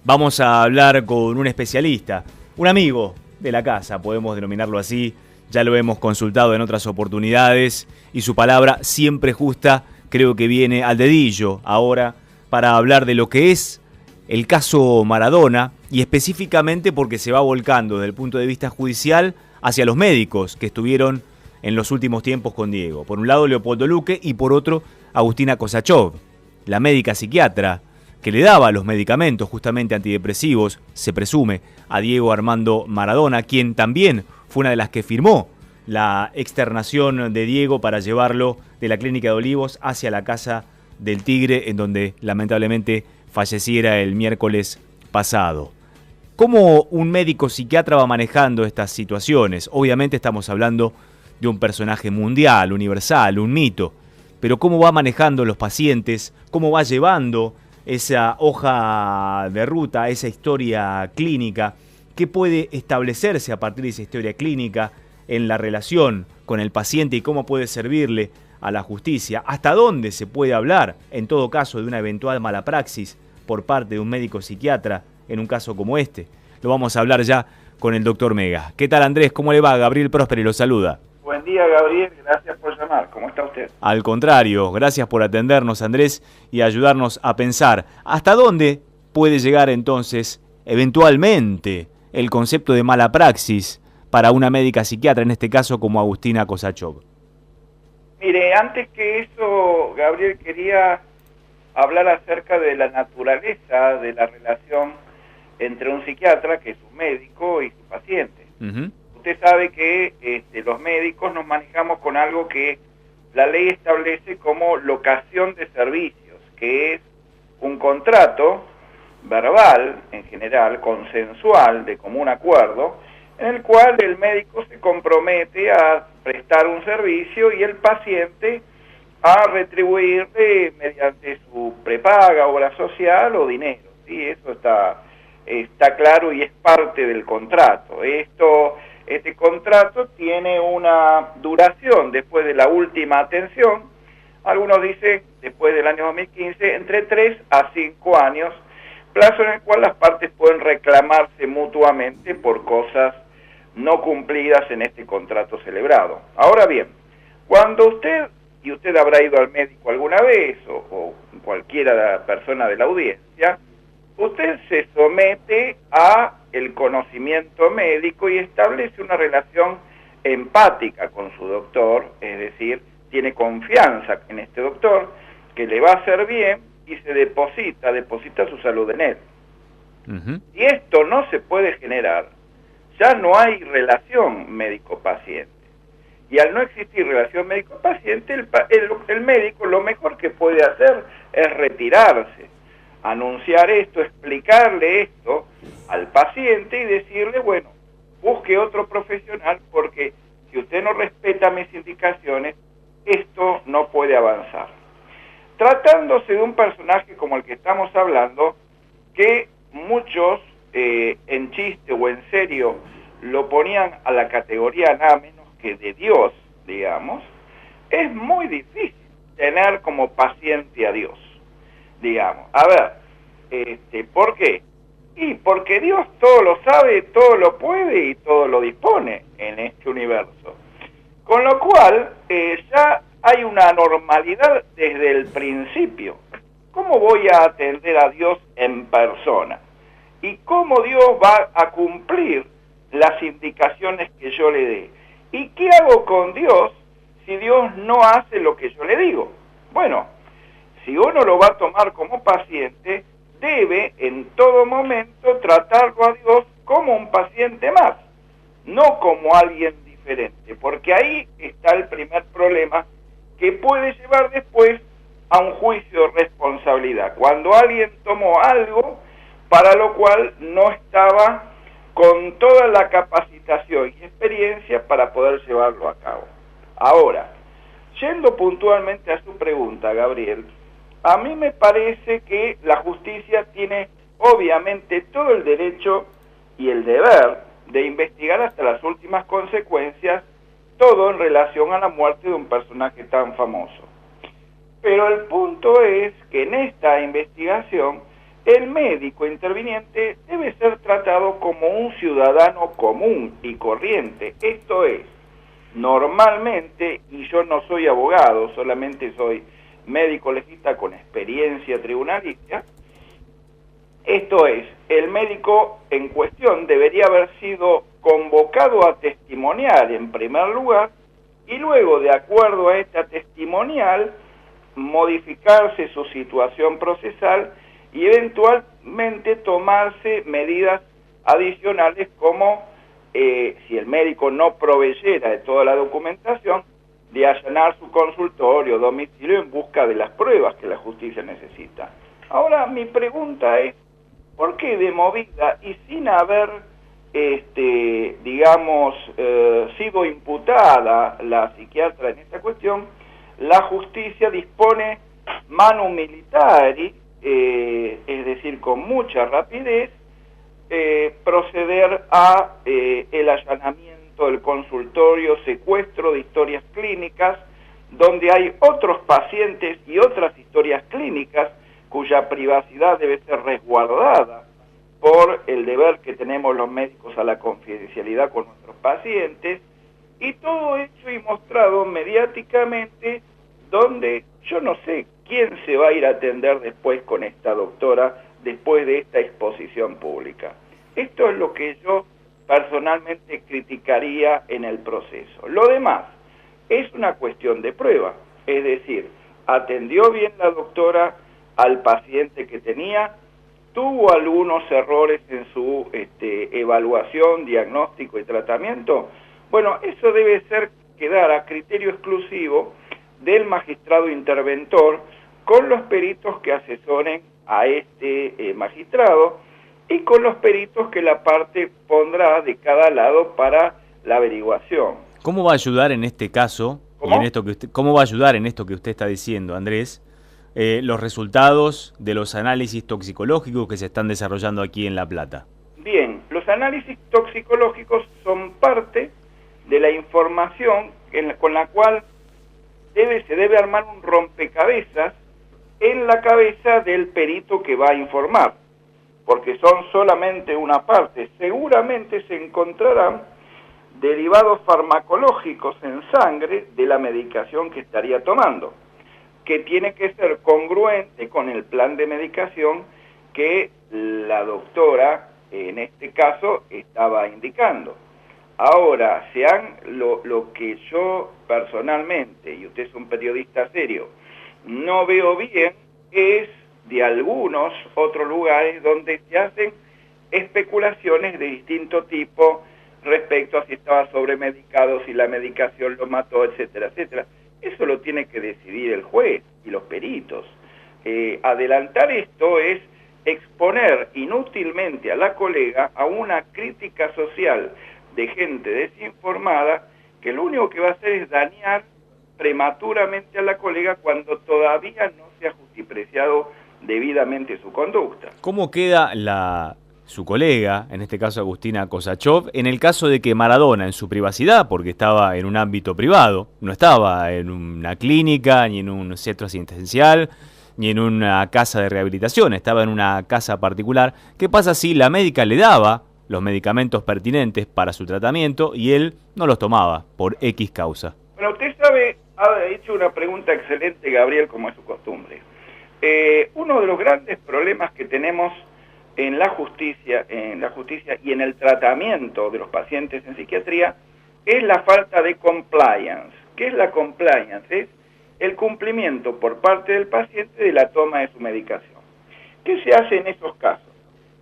Vamos a hablar con un especialista, un amigo de la casa, podemos denominarlo así. Ya lo hemos consultado en otras oportunidades y su palabra siempre justa creo que viene al dedillo ahora para hablar de lo que es el caso Maradona y específicamente porque se va volcando desde el punto de vista judicial hacia los médicos que estuvieron en los últimos tiempos con Diego. Por un lado Leopoldo Luque y por otro Agustina Kosačov, la médica psiquiatra que le daba los medicamentos justamente antidepresivos, se presume, a Diego Armando Maradona, quien también fue una de las que firmó la externación de Diego para llevarlo de la clínica de Olivos hacia la casa del Tigre, en donde lamentablemente falleciera el miércoles pasado. ¿Cómo un médico psiquiatra va manejando estas situaciones? Obviamente estamos hablando de un personaje mundial, universal, un mito, pero ¿cómo va manejando los pacientes? ¿Cómo va llevando esa hoja de ruta, esa historia clínica? ¿Qué puede establecerse a partir de esa historia clínica en la relación con el paciente y cómo puede servirle a la justicia? ¿Hasta dónde se puede hablar, en todo caso, de una eventual mala praxis por parte de un médico psiquiatra en un caso como este? Lo vamos a hablar ya con el doctor Mega. ¿Qué tal, Andrés? ¿Cómo le va? Gabriel Prósperi lo saluda. Buen día, Gabriel. Gracias por llamar. ¿Cómo está usted? Al contrario, gracias por atendernos, Andrés, y ayudarnos a pensar hasta dónde puede llegar entonces, eventualmente, el concepto de mala praxis para una médica psiquiatra, en este caso como Agustina Kosačov. Mire, antes que eso, Gabriel, quería hablar acerca de la naturaleza de la relación entre un psiquiatra, que es un médico, y su paciente. Usted sabe que los médicos nos manejamos con algo que la ley establece como locación de servicios, que es un contrato verbal, en general, consensual, de común acuerdo, en el cual el médico se compromete a prestar un servicio y el paciente a retribuirle mediante su prepaga, obra social o dinero. ¿Sí? Eso está claro y es parte del contrato. Este contrato tiene una duración después de la última atención, algunos dicen después del año 2015, entre 3 a 5 años, plazo en el cual las partes pueden reclamarse mutuamente por cosas no cumplidas en este contrato celebrado. Ahora bien, cuando usted habrá ido al médico alguna vez, o cualquiera persona de la audiencia, usted se somete a el conocimiento médico y establece una relación empática con su doctor, es decir, tiene confianza en este doctor, que le va a hacer bien y se deposita su salud en él. Y esto no se puede generar, ya no hay relación médico-paciente. Y al no existir relación médico-paciente, el médico lo mejor que puede hacer es retirarse, anunciar esto, explicarle esto al paciente y decirle, bueno, busque otro profesional porque si usted no respeta mis indicaciones, esto no puede avanzar. Tratándose de un personaje como el que estamos hablando, que muchos en chiste o en serio lo ponían a la categoría nada menos que de Dios, digamos, es muy difícil tener como paciente a Dios, digamos. A ver, ¿por qué? Y porque Dios todo lo sabe, todo lo puede y todo lo dispone en este universo. Con lo cual, ya hay una normalidad desde el principio. ¿Cómo voy a atender a Dios en persona? ¿Y cómo Dios va a cumplir las indicaciones que yo le dé? ¿Y qué hago con Dios si Dios no hace lo que yo le digo? Bueno, si uno lo va a tomar como paciente, debe en todo momento tratarlo a Dios como un paciente más, no como alguien diferente, porque ahí está el primer problema que puede llevar después a un juicio de responsabilidad, cuando alguien tomó algo para lo cual no estaba con toda la capacitación y experiencia para poder llevarlo a cabo. Ahora, yendo puntualmente a su pregunta, Gabriel, a mí me parece que la justicia tiene obviamente todo el derecho y el deber de investigar hasta las últimas consecuencias, todo en relación a la muerte de un personaje tan famoso. Pero el punto es que en esta investigación el médico interviniente debe ser tratado como un ciudadano común y corriente. Esto es, normalmente, y yo no soy abogado, solamente soy médico legista con experiencia tribunalista, esto es, el médico en cuestión debería haber sido convocado a testimoniar en primer lugar y luego, de acuerdo a esta testimonial, modificarse su situación procesal y eventualmente tomarse medidas adicionales como, si el médico no proveyera de toda la documentación, de allanar su consultorio, domicilio en busca de las pruebas que la justicia necesita. Ahora, mi pregunta es, ¿por qué de movida y sin haber, sido imputada la psiquiatra en esta cuestión, la justicia dispone manu militari, es decir, con mucha rapidez, proceder a el allanamiento del consultorio, secuestro de historias clínicas, donde hay otros pacientes y otras historias clínicas cuya privacidad debe ser resguardada por el deber que tenemos los médicos a la confidencialidad con nuestros pacientes, y todo hecho y mostrado mediáticamente, donde yo no sé quién se va a ir a atender después con esta doctora después de esta exposición pública. Esto es lo que yo personalmente criticaría en el proceso. Lo demás es una cuestión de prueba, es decir, atendió bien la doctora al paciente que tenía, tuvo algunos errores en su evaluación, diagnóstico y tratamiento. Bueno, eso debe quedar a criterio exclusivo del magistrado interventor con los peritos que asesoren a este magistrado y con los peritos que la parte pondrá de cada lado para la averiguación. ¿Cómo va a ayudar en este caso, y en esto que cómo va a ayudar en esto que usted está diciendo, Andrés, los resultados de los análisis toxicológicos que se están desarrollando aquí en La Plata? Bien, los análisis toxicológicos son parte de la información con la cual se debe armar un rompecabezas en la cabeza del perito que va a informar, porque son solamente una parte. Seguramente se encontrarán derivados farmacológicos en sangre de la medicación que estaría tomando, que tiene que ser congruente con el plan de medicación que la doctora, en este caso, estaba indicando. Ahora, lo que yo personalmente, y usted es un periodista serio, no veo bien es de algunos otros lugares donde se hacen especulaciones de distinto tipo respecto a si estaba sobremedicado, si la medicación lo mató, etcétera, etcétera. Eso lo tiene que decidir el juez y los peritos. Adelantar esto es exponer inútilmente a la colega a una crítica social de gente desinformada que lo único que va a hacer es dañar prematuramente a la colega cuando todavía no se ha justipreciado debidamente su conducta. ¿Cómo queda su colega, en este caso Agustina Kosachov, en el caso de que Maradona, en su privacidad, porque estaba en un ámbito privado, no estaba en una clínica, ni en un centro asistencial, ni en una casa de rehabilitación, estaba en una casa particular? ¿Qué pasa si la médica le daba los medicamentos pertinentes para su tratamiento y él no los tomaba por X causa? Bueno, usted sabe, ha hecho una pregunta excelente, Gabriel, como es su costumbre. Uno de los grandes problemas que tenemos en la justicia y en el tratamiento de los pacientes en psiquiatría es la falta de compliance. ¿Qué es la compliance? Es el cumplimiento por parte del paciente de la toma de su medicación. ¿Qué se hace en esos casos?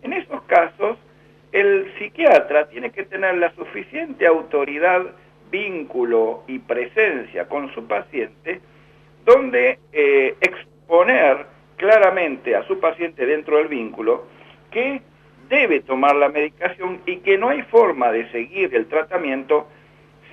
En esos casos, el psiquiatra tiene que tener la suficiente autoridad, vínculo y presencia con su paciente, donde exponer claramente a su paciente dentro del vínculo que debe tomar la medicación y que no hay forma de seguir el tratamiento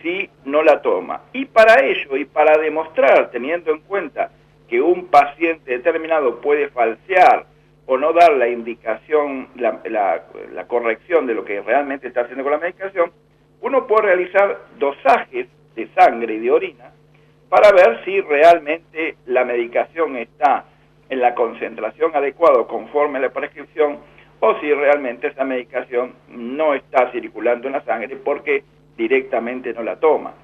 si no la toma. Y para ello, y para demostrar, teniendo en cuenta que un paciente determinado puede falsear o no dar la indicación, la corrección de lo que realmente está haciendo con la medicación, uno puede realizar dosajes de sangre y de orina para ver si realmente la medicación está en la concentración adecuada conforme a la prescripción, o si realmente esa medicación no está circulando en la sangre porque directamente no la toma.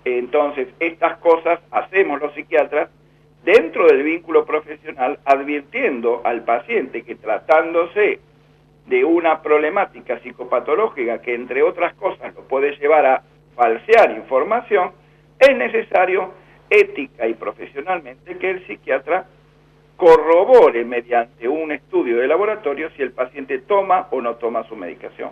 Entonces, estas cosas hacemos los psiquiatras dentro del vínculo profesional, advirtiendo al paciente que tratándose de una problemática psicopatológica que entre otras cosas lo puede llevar a falsear información, es necesario ética y profesionalmente que el psiquiatra corrobore mediante un estudio de laboratorio si el paciente toma o no toma su medicación.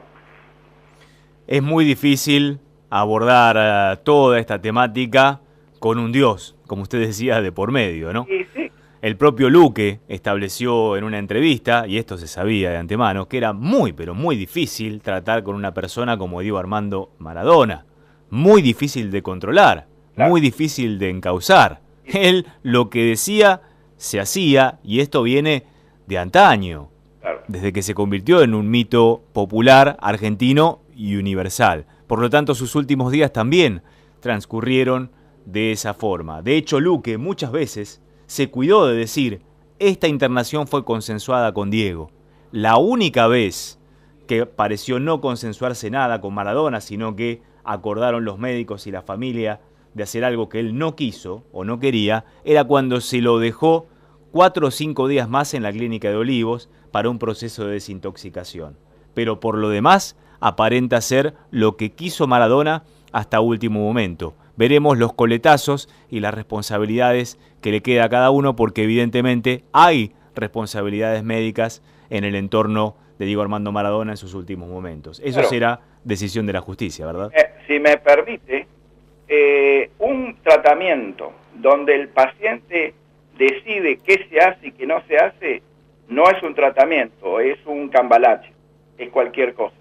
Es muy difícil abordar toda esta temática con un Dios, como usted decía, de por medio, ¿no? Sí, sí. El propio Luque estableció en una entrevista, y esto se sabía de antemano, que era muy, pero muy difícil tratar con una persona como Diego Armando Maradona. Muy difícil de controlar, claro. Muy difícil de encauzar. Él lo que decía se hacía, y esto viene de antaño, claro. Desde que se convirtió en un mito popular, argentino y universal. Por lo tanto, sus últimos días también transcurrieron de esa forma. De hecho, Luque muchas veces se cuidó de decir, esta internación fue consensuada con Diego. La única vez que pareció no consensuarse nada con Maradona, sino que acordaron los médicos y la familia de hacer algo que él no quiso o no quería, era cuando se lo dejó 4 o 5 días más en la clínica de Olivos para un proceso de desintoxicación. Pero por lo demás, aparenta ser lo que quiso Maradona hasta último momento. Veremos los coletazos y las responsabilidades que le queda a cada uno, porque evidentemente hay responsabilidades médicas en el entorno de Diego Armando Maradona en sus últimos momentos. Eso claro. Será decisión de la justicia, ¿verdad? Si me permite, un tratamiento donde el paciente decide qué se hace y qué no se hace, no es un tratamiento, es un cambalache, es cualquier cosa.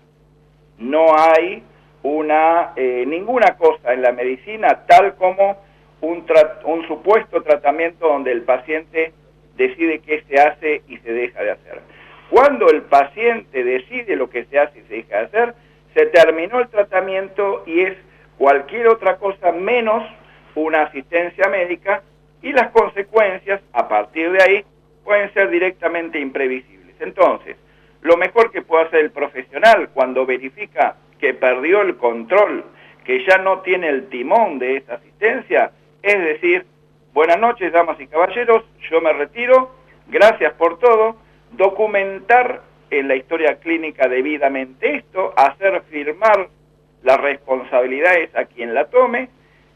No hay ninguna cosa en la medicina tal como un supuesto tratamiento donde el paciente decide qué se hace y se deja de hacer. Cuando el paciente decide lo que se hace y se deja de hacer, se terminó el tratamiento y es cualquier otra cosa menos una asistencia médica, y las consecuencias a partir de ahí pueden ser directamente imprevisibles. Entonces, lo mejor que puede hacer el profesional cuando verifica que perdió el control, que ya no tiene el timón de esa asistencia, es decir, buenas noches, damas y caballeros, yo me retiro, gracias por todo, documentar en la historia clínica debidamente esto, hacer firmar las responsabilidades a quien la tome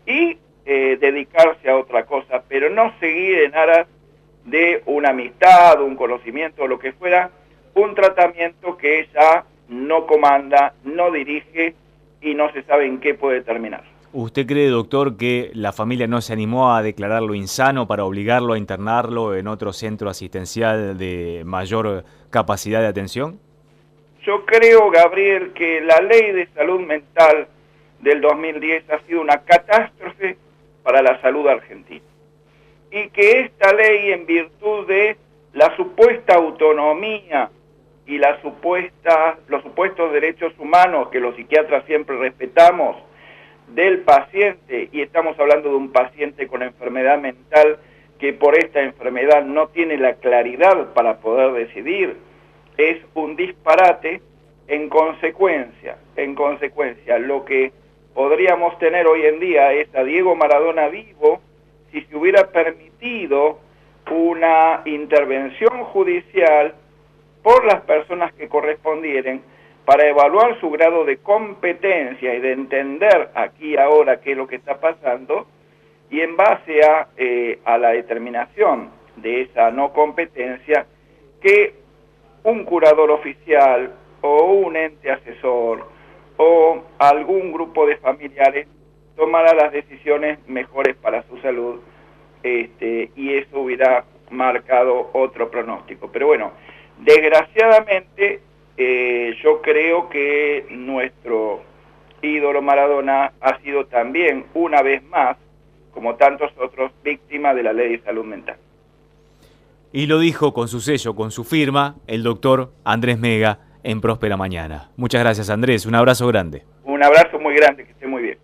y dedicarse a otra cosa, pero no seguir en aras de una amistad, un conocimiento o lo que fuera, un tratamiento que ella no comanda, no dirige y no se sabe en qué puede terminar. ¿Usted cree, doctor, que la familia no se animó a declararlo insano para obligarlo a internarlo en otro centro asistencial de mayor capacidad de atención? Yo creo, Gabriel, que la ley de salud mental del 2010 ha sido una catástrofe para la salud argentina. Y que esta ley, en virtud de la supuesta autonomía y los supuestos derechos humanos que los psiquiatras siempre respetamos del paciente, y estamos hablando de un paciente con enfermedad mental que por esta enfermedad no tiene la claridad para poder decidir, es un disparate. En consecuencia, lo que podríamos tener hoy en día es a Diego Maradona vivo si se hubiera permitido una intervención judicial por las personas que correspondieran para evaluar su grado de competencia y de entender aquí y ahora qué es lo que está pasando, y en base a la determinación de esa no competencia, que un curador oficial o un ente asesor o algún grupo de familiares tomara las decisiones mejores para su salud, y eso hubiera marcado otro pronóstico. Pero bueno, desgraciadamente yo creo que nuestro ídolo Maradona ha sido también, una vez más, como tantos otros, víctima de la ley de salud mental. Y lo dijo con su sello, con su firma, el doctor Andrés Mega en Próspera Mañana. Muchas gracias, Andrés. Un abrazo grande. Un abrazo muy grande, que esté muy bien.